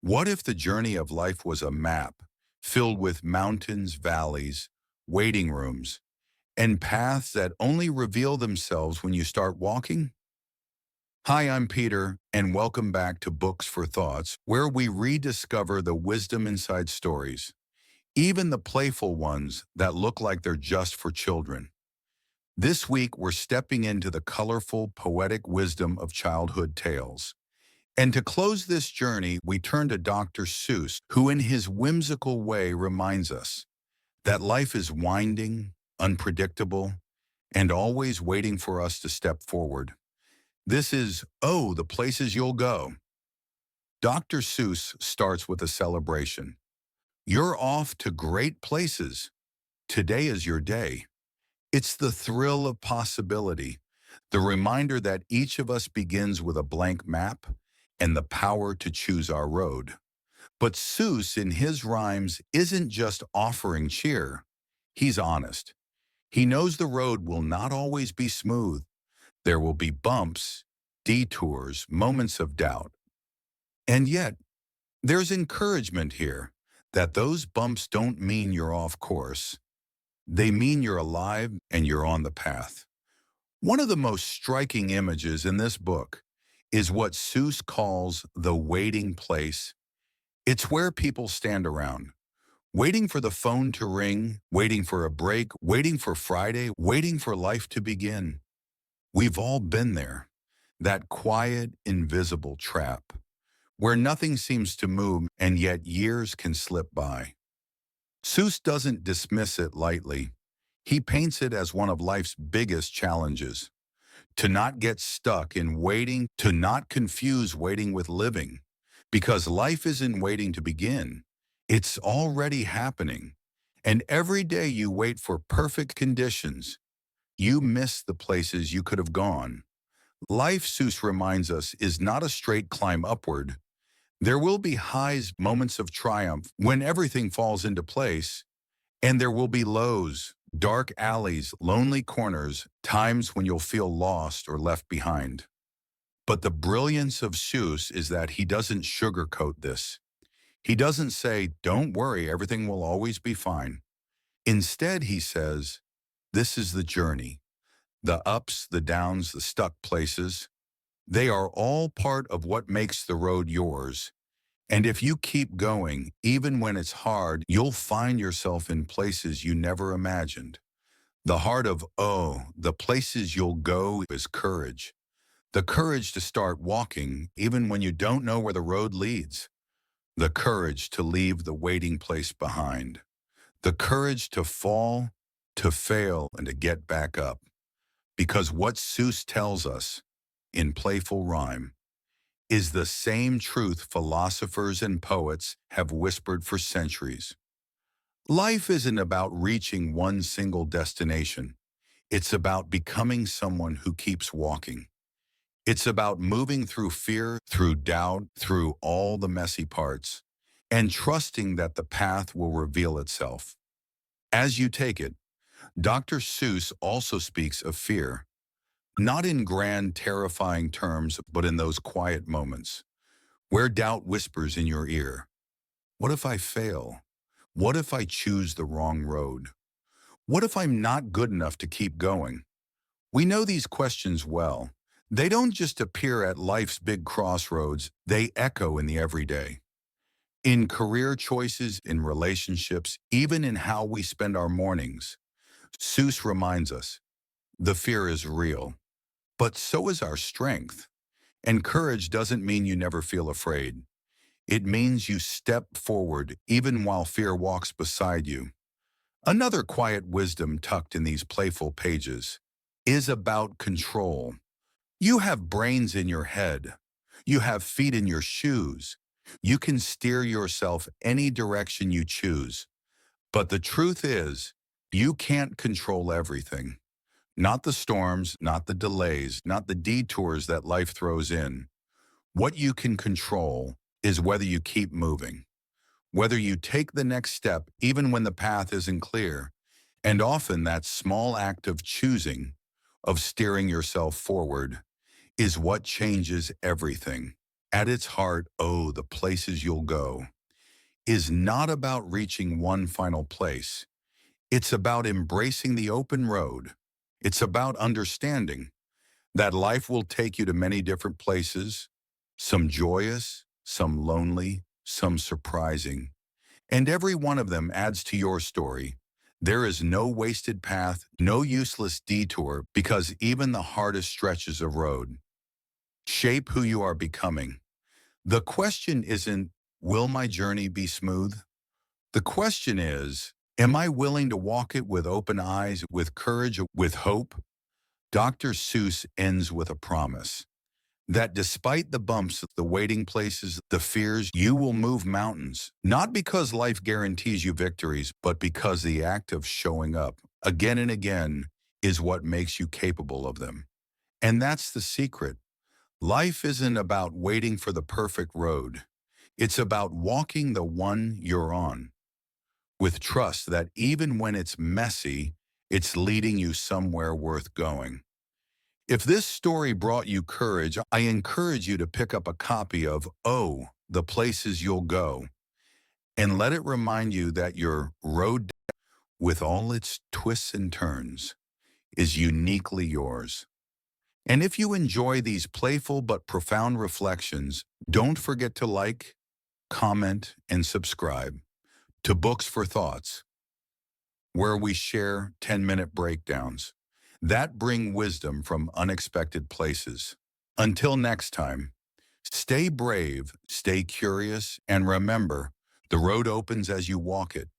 What if the journey of life was a map filled with mountains, valleys, waiting rooms, and paths that only reveal themselves when you start walking? Hi, I'm Peter, and welcome back to Books for Thoughts, where we rediscover the wisdom inside stories, even the playful ones that look like they're just for children. This week, we're stepping into the colorful, poetic wisdom of childhood tales. And to close this journey, we turn to Dr. Seuss, who in his whimsical way reminds us that life is winding, unpredictable, and always waiting for us to step forward. This is Oh, the Places You'll Go. Dr. Seuss starts with a celebration. You're off to great places. Today is your day. It's the thrill of possibility, the reminder that each of us begins with a blank map and the power to choose our road. But Seuss, in his rhymes, isn't just offering cheer. He's honest. He knows the road will not always be smooth. There will be bumps, detours, moments of doubt. And yet, there's encouragement here that those bumps don't mean you're off course. They mean you're alive and you're on the path. One of the most striking images in this book is what Seuss calls the waiting place. It's where people stand around, waiting for the phone to ring, waiting for a break, waiting for Friday, waiting for life to begin. We've all been there, that quiet, invisible trap, where nothing seems to move and yet years can slip by. Seuss doesn't dismiss it lightly. He paints it as one of life's biggest challenges. To not get stuck in waiting, to not confuse waiting with living. Because life isn't waiting to begin. It's already happening. And every day you wait for perfect conditions, you miss the places you could have gone. Life, Seuss reminds us, is not a straight climb upward. There will be highs, moments of triumph, when everything falls into place, and there will be lows, dark alleys, lonely corners, times when you'll feel lost or left behind. But the brilliance of Seuss is that he doesn't sugarcoat this. He doesn't say, don't worry, everything will always be fine. Instead, he says, this is the journey. The ups, the downs, the stuck places, they are all part of what makes the road yours. And if you keep going, even when it's hard, you'll find yourself in places you never imagined. The heart of the places you'll go is courage. The courage to start walking even when you don't know where the road leads. The courage to leave the waiting place behind. The courage to fall, to fail, and to get back up. Because what Seuss tells us, in playful rhyme, is the same truth philosophers and poets have whispered for centuries. Life isn't about reaching one single destination. It's about becoming someone who keeps walking. It's about moving through fear, through doubt, through all the messy parts, and trusting that the path will reveal itself. As you take it, Dr. Seuss also speaks of fear, not in grand, terrifying terms, but in those quiet moments, where doubt whispers in your ear. What if I fail? What if I choose the wrong road? What if I'm not good enough to keep going? We know these questions well. They don't just appear at life's big crossroads, they echo in the everyday. In career choices, in relationships, even in how we spend our mornings. Seuss reminds us, the fear is real, but so is our strength. And courage doesn't mean you never feel afraid. It means you step forward even while fear walks beside you. Another quiet wisdom tucked in these playful pages is about control. You have brains in your head. You have feet in your shoes. You can steer yourself any direction you choose. But the truth is, you can't control everything. Not the storms, not the delays, not the detours that life throws in. What you can control is whether you keep moving, whether you take the next step even when the path isn't clear. And often that small act of choosing, of steering yourself forward, is what changes everything. At its heart, oh, the places you'll go, is not about reaching one final place. It's about embracing the open road. It's about understanding that life will take you to many different places, some joyous, some lonely, some surprising. And every one of them adds to your story. There is no wasted path, no useless detour, because even the hardest stretches of road shape who you are becoming. The question isn't, will my journey be smooth? The question is, am I willing to walk it with open eyes, with courage, with hope? Dr. Seuss ends with a promise that despite the bumps, the waiting places, the fears, you will move mountains. Not because life guarantees you victories, but because the act of showing up again and again is what makes you capable of them. And that's the secret. Life isn't about waiting for the perfect road. It's about walking the one you're on with trust that even when it's messy, it's leading you somewhere worth going. If this story brought you courage, I encourage you to pick up a copy of Oh, the Places You'll Go, and let it remind you that your road, with all its twists and turns, is uniquely yours. And if you enjoy these playful but profound reflections, don't forget to like, comment, and subscribe to Books for Thoughts, where we share 10-minute breakdowns that bring wisdom from unexpected places. Until next time, stay brave, stay curious, and remember, the road opens as you walk it.